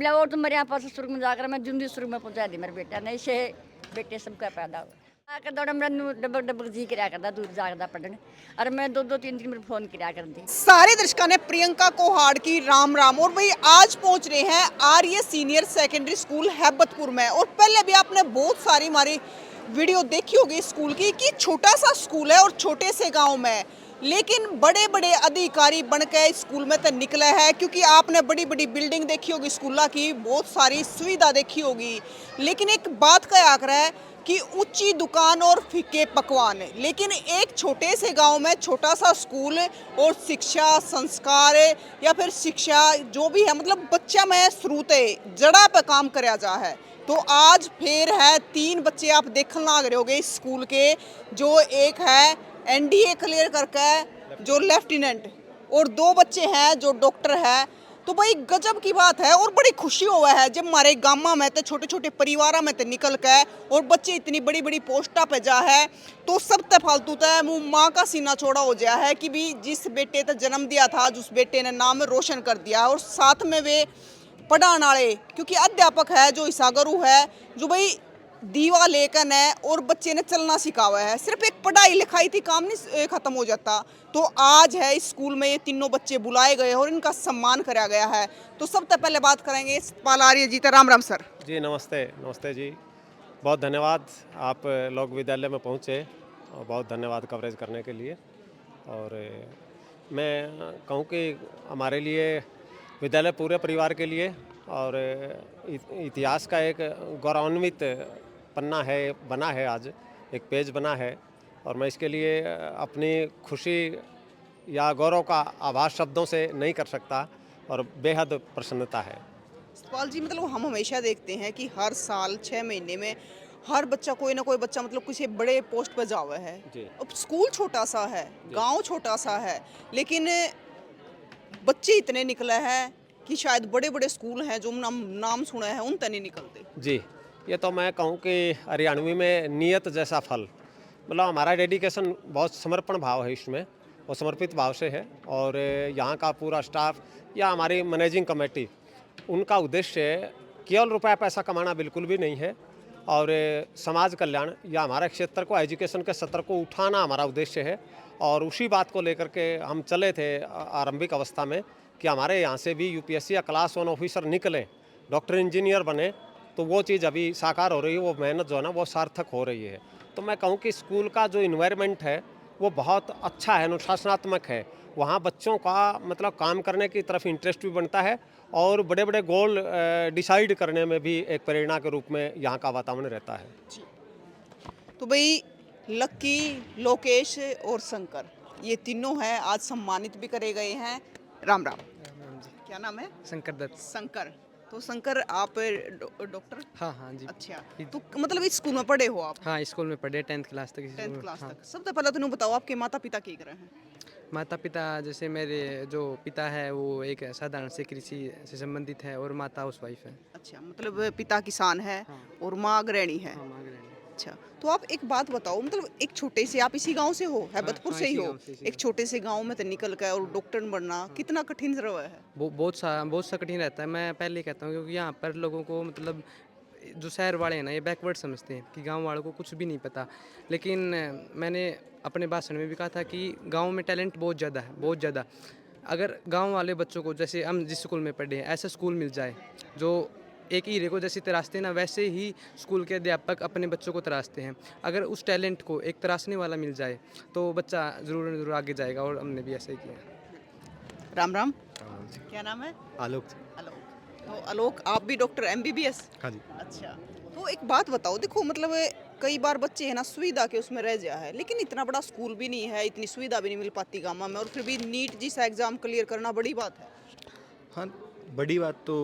बोला और तो मेरे यहाँ पास सुर्ग में जाकर मैं जूंदी सुर्ग में पहुंचा दी मेरे बेटा ने इसे बेटे सबका पैदा हुआ आकर दौड़ा मेरा डबक डबक जी कराया करता दूर जागदा पढ़ने और मैं दो दो तीन तीन मिनट फोन कराया कर दी। सारे दर्शकों ने प्रियंका कोहाड़ की राम राम। और भाई आज पहुंच रहे हैं आर्य सीनियर सेकेंडरी स्कूल हैबतपुर में। और पहले भी आपने बहुत सारी हमारी वीडियो देखी होगी स्कूल की कि छोटा सा स्कूल है और छोटे से गांव में, लेकिन बड़े बड़े अधिकारी बन के इस स्कूल में तो निकले हैं। क्योंकि आपने बड़ी बड़ी बिल्डिंग देखी होगी स्कूल की, बहुत सारी सुविधा देखी होगी, लेकिन एक बात का आग्रह है कि ऊंची दुकान और फीके पकवान। लेकिन एक छोटे से गांव में छोटा सा स्कूल और शिक्षा संस्कार या फिर शिक्षा जो भी है, मतलब बच्चा में श्रुते जड़ा पे काम कराया जा है। तो आज फिर है 3 बच्चे आप देखने लग रहे होगे इस स्कूल के, जो एक है एनडीए क्लियर करके जो लेफ्टिनेंट, और 2 बच्चे हैं जो डॉक्टर है। तो भाई गजब की बात है और बड़ी खुशी हुआ है जब हमारे गाँव में तो छोटे छोटे परिवार में तो निकल के और बच्चे इतनी बड़ी बड़ी पोस्टा पे जा है। तो सब ते फालतू तय मुँह माँ का सीना छोड़ा हो गया है कि भी जिस बेटे ने जन्म दिया था उस बेटे ने नाम रोशन कर दिया। और साथ में वे पढ़ाने वाले, क्योंकि अध्यापक है जो ईसा गुरु है, जो भाई दीवा लेकर है और बच्चे ने चलना सिखावा है। सिर्फ एक पढ़ाई लिखाई थी काम नहीं खत्म हो जाता। तो आज है इस स्कूल में ये तीनों बच्चे बुलाए गए और इनका सम्मान कराया गया है। तो सबसे पहले बात करेंगे सतपाल आर्य जी। राम राम सर जी। नमस्ते नमस्ते जी। बहुत धन्यवाद आप लोग विद्यालय में पहुँचे और बहुत धन्यवाद कवरेज करने के लिए। और मैं कहूँ कि हमारे लिए विद्यालय पूरे परिवार के लिए और इतिहास का एक गौरवान्वित पन्ना है, बना है, आज एक पेज बना है। और मैं इसके लिए अपनी खुशी या गौरव का आभास शब्दों से नहीं कर सकता और बेहद प्रसन्नता है। सतपाल जी, मतलब हम हमेशा देखते हैं कि हर साल 6 महीने में हर बच्चा कोई ना कोई बच्चा मतलब किसी बड़े पोस्ट पर जा हुआ है। जी। अब स्कूल छोटा सा है, गांव छोटा सा है, लेकिन बच्चे इतने निकले हैं कि शायद बड़े बड़े स्कूल हैं जो नाम सुना है उन तक नहीं निकलते। जी, ये तो मैं कहूँ कि हरियाणवी में नियत जैसा फल, मतलब हमारा डेडिकेशन बहुत समर्पण भाव है इसमें और समर्पित भाव से है। और यहाँ का पूरा स्टाफ या हमारी मैनेजिंग कमेटी, उनका उद्देश्य केवल रुपया पैसा कमाना बिल्कुल भी नहीं है और समाज कल्याण या हमारे क्षेत्र को, एजुकेशन के स्तर को उठाना हमारा उद्देश्य है। और उसी बात को लेकर के हम चले थे आरंभिक अवस्था में कि हमारे यहाँ से भी यूपीएससी या क्लास 1 ऑफिसर निकले, डॉक्टर इंजीनियर बने, तो वो चीज़ अभी साकार हो रही है, वो मेहनत जो है ना वो सार्थक हो रही है। तो मैं कहूँ कि स्कूल का जो इन्वायरमेंट है वो बहुत अच्छा है, अनुशासनात्मक है। वहाँ बच्चों का मतलब काम करने की तरफ इंटरेस्ट भी बनता है और बड़े बड़े गोल डिसाइड करने में भी एक प्रेरणा के रूप में यहाँ का वातावरण रहता है। तो भाई लक्की, लोकेश और शंकर, ये तीनों हैं, आज सम्मानित भी करे गए हैं। राम राम। क्या नाम है? शंकर दत्त। शंकर। तो शंकर आप डॉक्टर? हाँ हाँ जी। अच्छा, तो मतलब इस स्कूल में पढ़े हो आप? हाँ, स्कूल में पढ़े 10th क्लास तक। 10th क्लास हाँ। तक। सबसे पहले तो बताओ आपके माता पिता क्या कर रहे हैं? माता पिता, जैसे मेरे जो पिता है वो एक साधारण से कृषि से संबंधित है और माता हाउस वाइफ है। अच्छा, मतलब पिता किसान है हाँ। और माँ गृहिणी है। हाँ, माँ गृहिणी। अच्छा, तो आप एक बात बताओ, मतलब एक छोटे से, आप इसी गांव से हो, हैबतपुर हाँ, से ही इसी हो? गाँव से, इसी एक छोटे से गांव में तो निकल कर और डॉक्टर बनना कितना कठिन रहा है? बहुत सा कठिन रहता है। मैं पहले ही कहता हूँ क्योंकि यहाँ पर लोगों को मतलब जो शहर वाले हैं ना, ये बैकवर्ड समझते हैं कि गांव वालों को कुछ भी नहीं पता। लेकिन मैंने अपने भाषण में भी कहा था कि गांव में टैलेंट बहुत ज़्यादा है, बहुत ज़्यादा। अगर गांव वाले बच्चों को, जैसे हम जिस स्कूल में पढ़े हैं, ऐसा स्कूल मिल जाए जो एक हीरे को जैसे तराशते हैं ना, वैसे ही स्कूल के अध्यापक अपने बच्चों को तराशते हैं। अगर उस टैलेंट को एक तराशने वाला मिल जाए तो बच्चा ज़रूर आगे जाएगा, और हमने भी ऐसा ही किया। राम राम। क्या नाम है? आलोक। आलोक। तो आलोक, आप भी डॉक्टर एमबीबीएस? हाँ जी। अच्छा, तो एक बात बताओ, देखो मतलब कई बार बच्चे है ना सुविधा के उसमें रह जा है, लेकिन इतना बड़ा स्कूल भी नहीं है, इतनी सुविधा भी नहीं मिल पाती गाँव में, और फिर भी नीट जैसा एग्जाम क्लियर करना बड़ी बात है। हाँ, बड़ी बात तो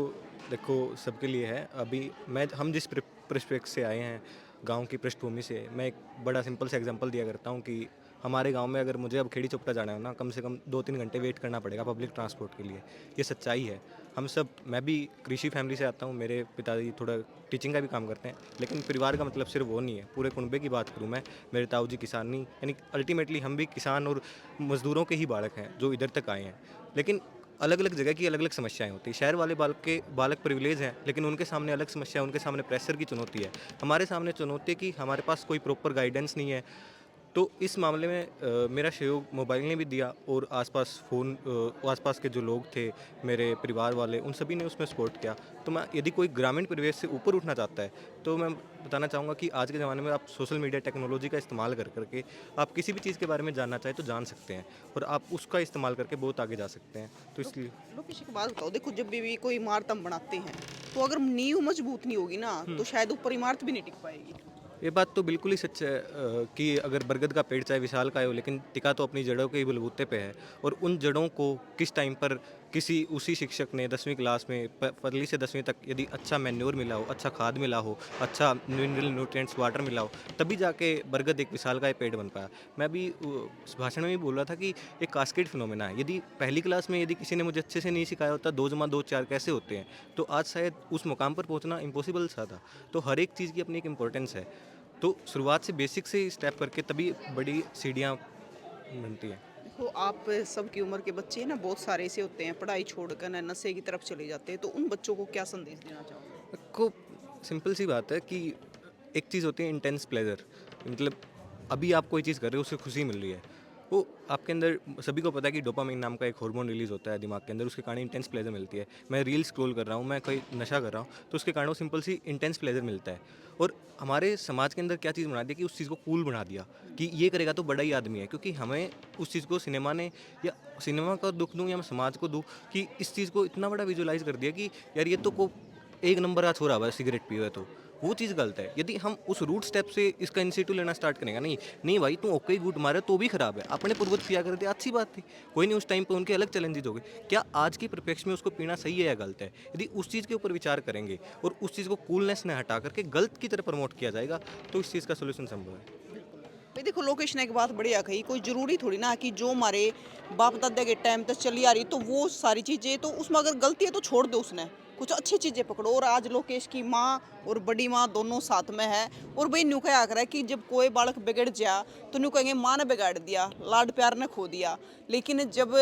देखो सबके लिए है। अभी हम जिस परिप्रेक्ष्य से आए हैं, गांव की पृष्ठभूमि से, मैं एक बड़ा सिंपल सा एग्जांपल दिया करता हूँ कि हमारे गांव में अगर मुझे अब खेड़ी चौपटा जाना है ना, कम से कम 2-3 घंटे वेट करना पड़ेगा पब्लिक ट्रांसपोर्ट के लिए। ये सच्चाई है। हम सब, मैं भी कृषि फैमिली से आता हूँ, मेरे पिताजी थोड़ा टीचिंग का भी काम करते हैं, लेकिन परिवार का मतलब सिर्फ वो नहीं है। पूरे कुनबे की बात करूँ मैं, मेरे ताऊ जी किसानी, यानी अल्टीमेटली हम भी किसान और मज़दूरों के ही बालक हैं जो इधर तक आए हैं। लेकिन अलग अलग जगह की अलग अलग समस्याएं होती हैं। शहर वाले बालक प्रिविलेज हैं, लेकिन उनके सामने अलग समस्या है, उनके सामने प्रेशर की चुनौती है। हमारे सामने चुनौती है कि हमारे पास कोई प्रॉपर गाइडेंस नहीं है। तो इस मामले में मेरा सहयोग मोबाइल ने भी दिया, और आसपास के जो लोग थे, मेरे परिवार वाले, उन सभी ने उसमें सपोर्ट किया। तो मैं, यदि कोई ग्रामीण परिवेश से ऊपर उठना चाहता है, तो मैं बताना चाहूँगा कि आज के ज़माने में आप सोशल मीडिया टेक्नोलॉजी का इस्तेमाल करके आप किसी भी चीज़ के बारे में जानना चाहें तो जान सकते हैं, और आप उसका इस्तेमाल करके बहुत आगे जा सकते हैं। तो इसलिए लोकेश एक बात बताओ, देखो जब भी कोई इमारत हम बनाते हैं तो अगर नींव मजबूत नहीं होगी ना तो शायद ऊपर इमारत भी नहीं टिक पाएगी। ये बात तो बिल्कुल ही सच है कि अगर बरगद का पेड़ चाहे विशालकाय हो, लेकिन टिका तो अपनी जड़ों के ही बलबूते पे है। और उन जड़ों को किस टाइम पर किसी उसी शिक्षक ने 10वीं क्लास में पहली से 10वीं तक यदि अच्छा मैन्योर मिला हो, अच्छा खाद मिला हो, अच्छा मिनरल न्यूट्रिएंट्स वाटर मिला हो, तभी जाके बरगद एक विशालकाय पेड़ बन पाया। मैं भी उस भाषण में भी बोल रहा था कि एक कास्केड फिनोमेना है। यदि पहली क्लास में यदि किसी ने मुझे अच्छे से नहीं सिखाया होता 2+2 4 कैसे होते हैं, तो आज शायद उस मुकाम पर पहुंचना इम्पॉसिबल सा था। तो हर एक चीज़ की अपनी एक इम्पोर्टेंस है। तो शुरुआत से बेसिक से स्टेप करके तभी बड़ी सीढ़ियाँ बनती हैं। देखो आप सबकी उम्र के बच्चे ना बहुत सारे ऐसे होते हैं पढ़ाई छोड़कर ना नशे की तरफ चले जाते हैं, तो उन बच्चों को क्या संदेश देना चाहोगे? खूब सिंपल सी बात है कि एक चीज़ होती है इंटेंस प्लेजर, मतलब अभी आप कोई चीज़ कर रहे हो, उससे खुशी मिल रही है, वो आपके अंदर, सभी को पता है कि डोपामाइन नाम का एक हार्मोन रिलीज होता है दिमाग के अंदर, उसके कारण इंटेंस प्लेजर मिलती है। मैं रील स्क्रॉल कर रहा हूँ, मैं कोई नशा कर रहा हूँ, तो उसके कारण वो सिंपल सी इंटेंस प्लेजर मिलता है। और हमारे समाज के अंदर क्या चीज़ बना दिया कि उस चीज़ को कूल बना दिया कि ये करेगा तो बड़ा ही आदमी है, क्योंकि हमें उस चीज़ को सिनेमा ने, या सिनेमा का दुख दूँ या मैं समाज को दूँ, कि इस चीज़ को इतना बड़ा विजुअलाइज कर दिया कि यार ये तो को एक नंबर का छोरा हुआ है सिगरेट पिए, तो वो चीज़ गलत है। यदि हम उस रूट स्टेप से इसका इनिशिएटिव लेना स्टार्ट करेंगे, नहीं नहीं भाई तू ओके ही गुट मारे तो भी खराब है, अपने पूर्वज पिया करते अच्छी बात थी, कोई नहीं, उस टाइम पे उनके अलग चैलेंजेस हो गए, क्या आज की परिप्रेक्ष्य में उसको पीना सही है या गलत है? यदि उस चीज़ के ऊपर विचार करेंगे और उस चीज़ को कूलनेस ने हटा करके गलत की तरफ प्रमोट किया जाएगा, तो इस चीज़ का सोल्यूशन संभव है। भाई देखो लोकेश ने एक बात बढ़िया कही, कोई जरूरी थोड़ी ना कि जो हमारे बाप दादा के टाइम तक चली आ रही तो वो सारी चीजें, तो उसमें अगर गलती है तो छोड़ दो, उसने कुछ अच्छी चीजें पकड़ो। और आज लोकेश की माँ और बड़ी माँ दोनों साथ में है, और भाई न्यू क्या आकर है कि जब कोई बालक बिगड़ जा तो न्यू कहेंगे माँ ने बिगाड़ दिया, लाड प्यार ने खो दिया। लेकिन जब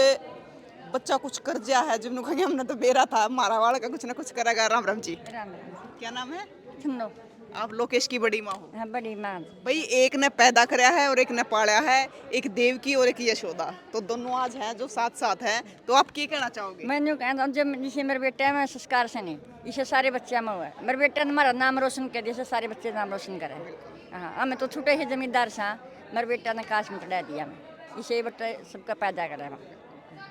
बच्चा कुछ कर जा है, जब न्यू कहेंगे हमने तो बेरा था, हमारा बालक का कुछ ना कुछ करेगा। राम राम जी, राम राम। क्या नाम है? सुनो, आप लोकेश की बड़ी माँ हो। हाँ बड़ी माँ। भाई एक ने पैदा कराया है और एक ने पाला है, एक देवकी और एक यशोदा, तो दोनों आज हैं जो साथ साथ हैं। तो आप क्या कहना चाहोगे? मैंने कहना जब जैसे मेरे बेटे में संस्कार से नहीं, इसे सारे बच्चे में हुआ है। मेरे बेटे ने हमारा नाम रोशन कर दिया, सारे बच्चे नाम रोशन करे। हाँ, हमें तो छूटे ही जमींदार से, मेरे बेटा ने काश में चढ़ा दिया, मैं इसे बच्चे सबका पैदा करे।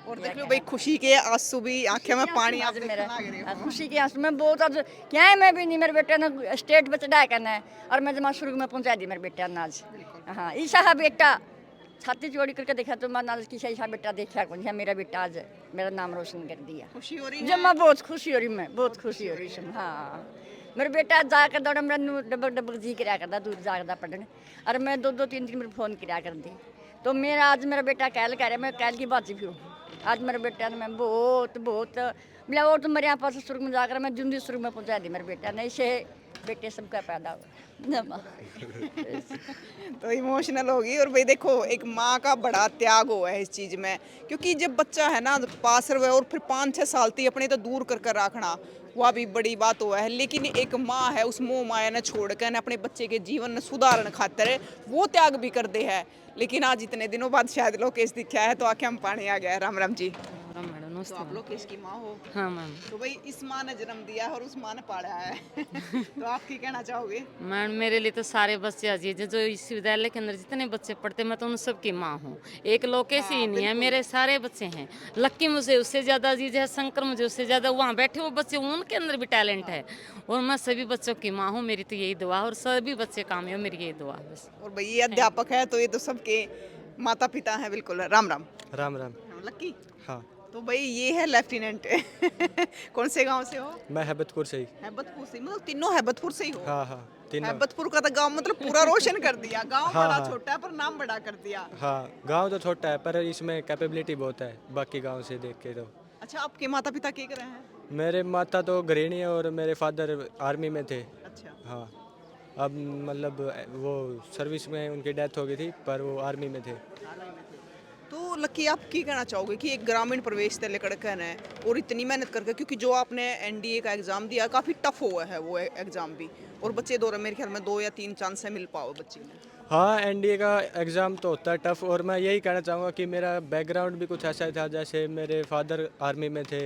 और देख लो भाई खुशी के आंसू भी, आंखें में पानी आप मेरा देखने लग रहे हो। खुशी के आंसू में बहुत आज क्या है, मैं भी नहीं, मेरे बेटे ने स्टेट पे चढ़ाया करना है और मैं जमा शुरू में पहुंचा दी मेरे बेटे ने आज। हाँ, ईसा है बेटा, छाती चोरी करके देखा तो मैं आज किसी ईसा बेटा देखा कौन, मेरा बेटा आज मेरा नाम रोशन कर दिया। खुशी हो रही है? जब मैं बहुत खुशी हो रही, मैं बहुत खुशी हो रही इसमें। हाँ, मेरे बेटा जाकर दौड़ा, मेरा डबल डबल जी कराया करता, दूर जाकर पढ़ने, और मैं 2-2 3 मिनट फोन कराया कर दी। तो मेरा आज मेरा बेटा कैल कह रहा है, मैं कैल की बात फिर आज मेरे बेटा ने मैं बहुत बहुत मिला, वो तो मेरे यहाँ पास स्वर्ग में जाकर मैं जूंदी स्वर्ग में पहुँचा दी मेरे बेटा ने, इसे बेटे सबका पैदा हुआ। तो इमोशनल होगी। और भाई देखो एक माँ का बड़ा त्याग हुआ है इस चीज़ में, क्योंकि जब बच्चा है ना पास रहे और फिर 5-6 साल तक अपने तो दूर कर कर रखना, वह भी बड़ी बात हुआ है। लेकिन एक माँ है, उस मोह माया ने छोड़ कर अपने बच्चे के जीवन में सुधारण खातर वो त्याग भी कर दे है। लेकिन आज इतने दिनों बाद शायद लोकेश दिखा है तो आंखें में पानी आ गया है। राम राम जी। राम मैडम, तो नमस्ते आप मैम। लोकेश की माँ हो? हाँ मैम। तो भाई इस माँ ने जन्म दिया है और उस माँ ने पाला है। तो आप क्या कहना चाहोगे? मैम मेरे लिए तो सारे बच्चे अजीज हैं, जो इस विद्यालय के अंदर जितने बच्चे पढ़ते हैं, मैं तो उन सब की माँ हूँ। एक लोकेश ही नहीं है, मेरे सारे बच्चे हैं। लक्की मुझे उससे ज़्यादा अजीज है, शंकर मुझे उससे ज़्यादा, वहाँ बैठे वो बच्चे उनके अंदर भी टैलेंट है, और मैं सभी बच्चों की माँ हूँ। मेरी तो यही दुआ, और सभी बच्चे कामयाब, मेरी यही दुआ बस। और भाई ये अध्यापक है तो ये तो सबके माता पिता हैं। बिल्कुल। राम राम। राम राम। लक्की। हाँ, तो भाई ये है लेफ्टिनेंट। कौन से गांव से हो? मैं हैबतपुर से ही। हैबतपुर से, मतलब तीनों हैबतपुर से ही हो? हाँ हाँ, तीनों। हैबतपुर का तो गांव मतलब पूरा रोशन कर दिया। गांव हाँ, बड़ा हाँ। छोटा है पर नाम बड़ा कर दिया। हाँ, गांव तो छोटा है पर इसमें कैपेबिलिटी बहुत है बाकी गांव से देख के तो। अच्छा, आपके माता पिता क्या कर रहे हैं? मेरे माता तो गृहिणी है और मेरे फादर आर्मी में थे। अच्छा। हाँ, अब मतलब वो सर्विस में उनकी डेथ हो गई थी, पर वो आर्मी में थे। तो लकी आप की कहना चाहोगे कि एक ग्रामीण प्रवेश से लेकर कहना है और इतनी मेहनत करके, क्योंकि जो आपने एनडीए का एग्जाम दिया काफ़ी टफ हुआ है वो एग्जाम भी, और बच्चे दो मेरे ख्याल में 2 या 3 चांस है मिल पाओ बच्चे में। हाँ, एनडीए का एग्ज़ाम तो होता है टफ़, और मैं यही कहना चाहूँगा कि मेरा बैकग्राउंड भी कुछ ऐसा ही था। जैसे मेरे फादर आर्मी में थे,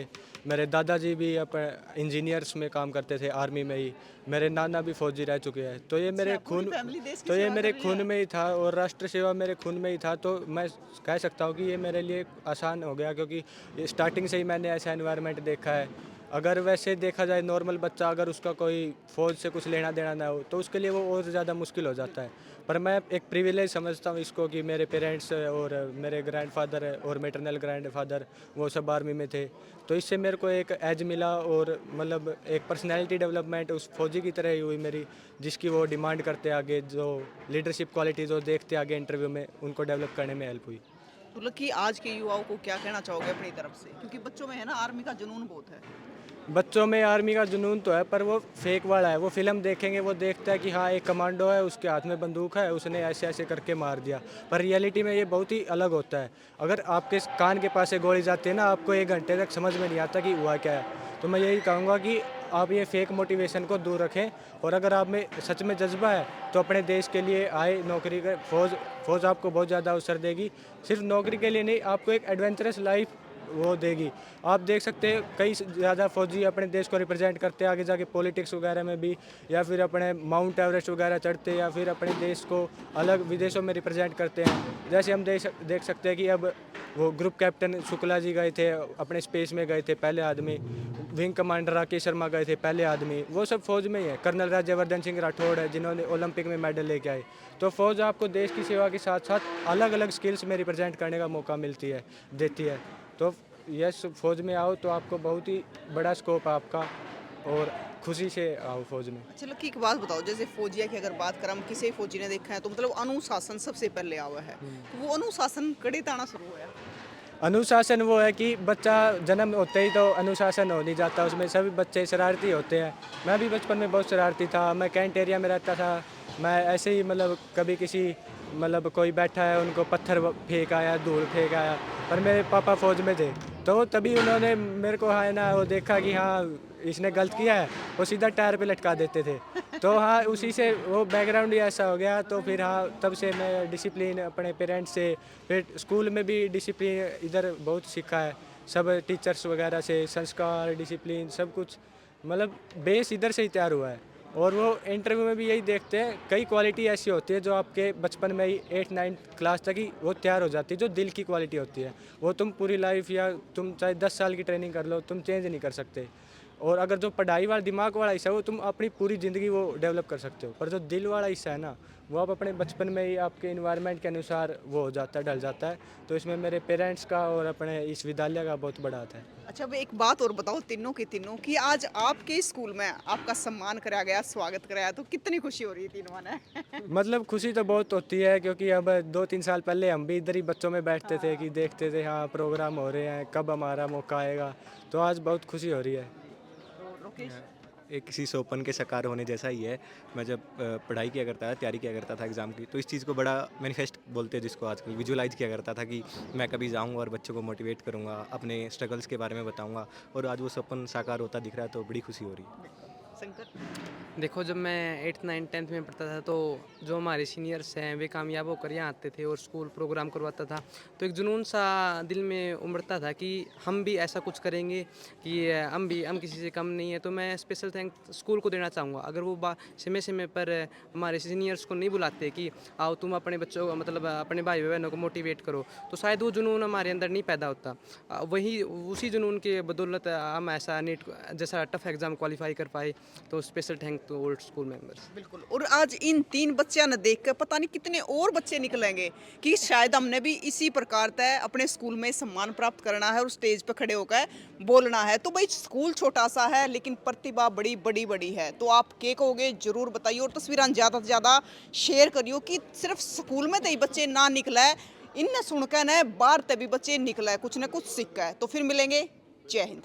मेरे दादाजी भी इंजीनियर्स में काम करते थे आर्मी में ही, मेरे नाना भी फौजी रह चुके हैं। तो ये मेरे पूरी खून फैमिली देश की तो ये सेवा मेरे कर रही खून है। में ही था, और राष्ट्र सेवा मेरे खून में ही था। तो मैं कह सकता हूँ कि ये मेरे लिए आसान हो गया, क्योंकि स्टार्टिंग से ही मैंने ऐसा एनवायरनमेंट देखा है। अगर वैसे देखा जाए नॉर्मल बच्चा, अगर उसका कोई फ़ौज से कुछ लेना देना ना हो तो उसके लिए वो और ज़्यादा मुश्किल हो जाता है। पर मैं एक प्रिविलेज समझता हूँ इसको कि मेरे पेरेंट्स और मेरे ग्रैंडफादर और मैटरनल ग्रैंडफादर वो सब आर्मी में थे। तो इससे मेरे को एक एज मिला, और मतलब एक पर्सनैलिटी डेवलपमेंट उस फौजी की तरह ही हुई मेरी, जिसकी वो डिमांड करते आगे, जो लीडरशिप क्वालिटी जो देखते आगे इंटरव्यू में, उनको डेवलप करने में हेल्प हुई। तो लकी आज के युवाओं को क्या कहना चाहोगे अपनी तरफ से, क्योंकि बच्चों में है ना आर्मी का जुनून बहुत है। बच्चों में आर्मी का जुनून तो है, पर वो फेक वाला है। वो फिल्म देखेंगे, वो देखता है कि हाँ एक कमांडो है, उसके हाथ में बंदूक है, उसने ऐसे ऐसे करके मार दिया। पर रियलिटी में ये बहुत ही अलग होता है। अगर आपके कान के पास से गोली जाती है ना, आपको 1 घंटे तक समझ में नहीं आता कि हुआ क्या है। तो मैं यही कहूँगा कि आप ये फेक मोटिवेशन को दूर रखें, और अगर आप में सच में जज्बा है तो अपने देश के लिए आए नौकरी कर। फौज आपको बहुत ज़्यादा अवसर देगी, सिर्फ नौकरी के लिए नहीं, आपको एक एडवेंचरस लाइफ वो देगी। आप देख सकते हैं कई ज़्यादा फौजी अपने देश को रिप्रेजेंट करते हैं आगे जाके पॉलिटिक्स वगैरह में भी, या फिर अपने माउंट एवरेस्ट वगैरह चढ़ते, या फिर अपने देश को अलग विदेशों में रिप्रेजेंट करते हैं। जैसे हम देख सकते हैं कि अब वो ग्रुप कैप्टन शुक्ला जी गए थे, अपने स्पेस में गए थे पहले आदमी। विंग कमांडर राकेश शर्मा गए थे पहले आदमी, वो सब फौज में ही है। कर्नल राज्यवर्धन सिंह राठौड़ है जिन्होंने ओलंपिक में मेडल लेके आए। तो फौज आपको देश की सेवा के साथ साथ अलग अलग स्किल्स में रिप्रेजेंट करने का मौका देती है। तो यस, फौज में आओ तो आपको बहुत ही बड़ा स्कोप है आपका, और खुशी से आओ फौज में। अच्छा लकी, एक बात बताओ, जैसे फौजिया की अगर बात करें, हम किसी फौजी ने देखा है तो मतलब अनुशासन सबसे पहले आवा है, तो वो अनुशासन कड़े ताना शुरू हुआ। अनुशासन वो है कि बच्चा जन्म होते ही तो अनुशासन हो नहीं जाता, उसमें सभी बच्चे शरारती होते हैं। मैं भी बचपन में बहुत शरारती था, मैं कैंट एरिया में रहता था। मैं ऐसे ही मतलब कभी किसी मतलब कोई बैठा है, उनको पत्थर फेंक आया, धूल फेंक आया, पर मेरे पापा फौज में थे, तो तभी उन्होंने मेरे को हाँ ना वो देखा कि हाँ इसने गलत किया है, वो सीधा टायर पे लटका देते थे। तो हाँ उसी से वो बैकग्राउंड ही ऐसा हो गया। तो फिर हाँ तब से मैं डिसिप्लिन अपने पेरेंट्स से, फिर स्कूल में भी डिसिप्लिन इधर बहुत सीखा है, सब टीचर्स वगैरह से, संस्कार डिसिप्लिन सब कुछ, मतलब बेस इधर से ही तैयार हुआ है। और वो इंटरव्यू में भी यही देखते हैं, कई क्वालिटी ऐसी होती है जो आपके बचपन में ही 8-9 क्लास तक ही वो तैयार हो जाती है, जो दिल की क्वालिटी होती है। वो तुम पूरी लाइफ या तुम चाहे 10 साल की ट्रेनिंग कर लो, तुम चेंज नहीं कर सकते। और अगर जो पढ़ाई वाला दिमाग वाला हिस्सा है वो तुम अपनी पूरी ज़िंदगी वो डेवलप कर सकते हो, पर जो दिल वाला हिस्सा है ना, वो आप अपने बचपन में ही आपके इन्वायरमेंट के अनुसार वो हो जाता है, ढल जाता है। तो इसमें मेरे पेरेंट्स का और अपने इस विद्यालय का बहुत बड़ा हाथ है। अच्छा, अब एक बात और बताओ तीनों के तीनों कि आज आपके स्कूल में आपका सम्मान कराया गया, स्वागत कराया, तो कितनी खुशी हो रही है तीनों ने। मतलब खुशी तो बहुत होती है, क्योंकि अब 2-3 साल पहले हम भी इधर ही बच्चों में बैठते थे कि देखते थे हाँ प्रोग्राम हो रहे हैं, कब हमारा मौका आएगा। तो आज बहुत खुशी हो रही है। एक किसी सपन के साकार होने जैसा ही है। मैं जब पढ़ाई किया करता था, तैयारी किया करता था एग्ज़ाम की, तो इस चीज़ को बड़ा मैनिफेस्ट बोलते हैं जिसको आजकल, विजुलाइज किया करता था कि मैं कभी जाऊंगा और बच्चों को मोटिवेट करूंगा, अपने स्ट्रगल्स के बारे में बताऊंगा, और आज वो सपन साकार होता दिख रहा है, तो बड़ी खुशी हो रही है। शंकर, देखो, जब मैं 8th 9th 10th में पढ़ता था तो जो हमारे सीनियर्स हैं वे कामयाब होकर यहाँ आते थे और स्कूल प्रोग्राम करवाता था, तो एक जुनून सा दिल में उमड़ता था कि हम भी ऐसा कुछ करेंगे, कि हम किसी से कम नहीं है। तो मैं स्पेशल थैंक स्कूल को देना चाहूँगा। अगर वो समय समय पर हमारे सीनियर्स को नहीं बुलाते कि आओ तुम अपने बच्चों को मतलब अपने भाई बहनों को मोटिवेट करो, तो शायद वो जुनून हमारे अंदर नहीं पैदा होता। वही उसी जुनून के बदौलत हम ऐसा नीट जैसा टफ एग्ज़ाम क्वालिफाई कर पाए। तो special thank to old school members. बिल्कुल। और आज इन 3 बच्चों ने देख कर पता नहीं कितने और बच्चे निकलेंगे कि शायद हमने भी इसी प्रकार तय अपने स्कूल में सम्मान प्राप्त करना है और स्टेज पर खड़े होकर बोलना है। तो भाई स्कूल छोटा सा है लेकिन प्रतिभा बड़ी बड़ी बड़ी है। तो आप क्या कहोगे जरूर बताइए, और तस्वीरें ज़्यादा से ज़्यादा शेयर करियो कि सिर्फ स्कूल में तो ही बच्चे ना निकला है, इनने सुनकर न बाहर तभी बच्चे निकला है, कुछ ना कुछ सीखा है। तो फिर मिलेंगे, जय हिंद।